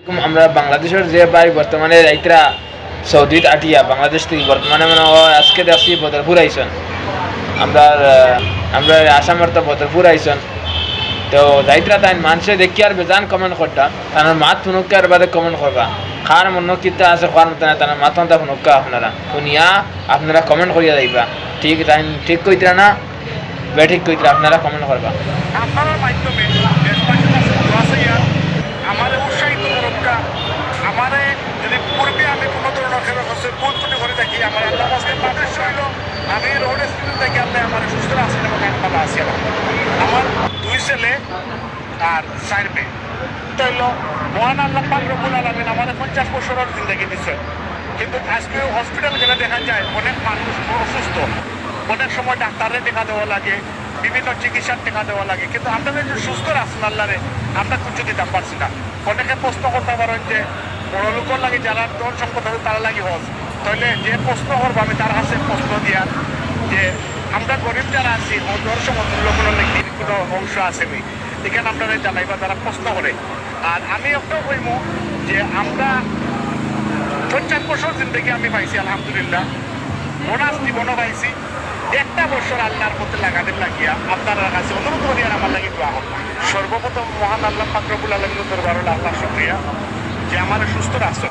আমরা বাংলাদেশের যে ভাই বর্তমানে রাইতরা সৌদিত আটিয়া বাংলাদেশ থেকে বর্তমানে মানে আজকে দেখছি বদরপুর আইসন আমরা আমরা আসামের তো বদরপুর আইসন তো রাইতরা তাই মানুষে দেখি আর বেজান কমেন্ট করতা তার মাত শুনুক আর বাদে কমেন্ট করবা খার মন কিতা আছে খার মতো না তার মাত মতো শুনুক আপনারা শুনিয়া আপনারা কমেন্ট করিয়া যাইবা ঠিক তাই ঠিক কইতরা না বেঠিক কইতরা আপনারা কমেন্ট করবা আপনার মাধ্যমে দেশবাসীর কাছে দোয়া চাইয়া আমারে উৎসাহিত করুকা আমারে যদি পূর্বে আমি কোনো ধরনের ভুল ত্রুটি করে থাকি আমার আল্লাহ কাছে উদ্দেশ্য হইল আমি রোড স্পিড থেকে আপনি আমার সুস্থ আছেন এবং আমি ভালো আছি আমার 2 ছেলে আর 4 মেয়ে এটা হইল মহান আল্লাহ পাক রব্বুল আলামিন আমাদের 50 বছরের জিন্দগি দিচ্ছে কিন্তু আজকে হসপিটাল গেলে দেখা যায় অনেক মানুষ অসুস্থ অনেক সময় ডাক্তারে দেখা দেওয়া লাগে বিভিন্ন চিকিৎসার টেকা দেওয়া লাগে কিন্তু আপনাদের যে সুস্থ আছেন আল্লাহরে আমরা কিছু দিতে পারছি না অনেকে প্রশ্ন করতে পারেন যে বড় লোকের লাগে যারা ধন সম্পদ হবে তারা লাগে হজ তাহলে যে প্রশ্ন করবো আমি তার কাছে প্রশ্ন দিয়া যে আমরা গরিব যারা আছি ধর সমতুল্য কোনো কোনো অংশ আসেনি এখানে আপনারা জানাইবা তারা প্রশ্ন করে আর আমি একটাও কইব যে আমরা 50 বছর জিন্দগি আমি পাইছি আলহামদুলিল্লাহ বোনাস জীবনও পাইছি একটা বছর আল্লাহর মধ্যে লাগাতে লাগিয়া আপনার কাছে অনুরোধ করি আর আমার লাগে দোয়া হোক সর্বপ্রথম মহান আল্লাহ পাক রব্বুল আলামিনের দরবারে আল্লাহ শুকরিয়া যে আমার সুস্থ রাষ্ট্র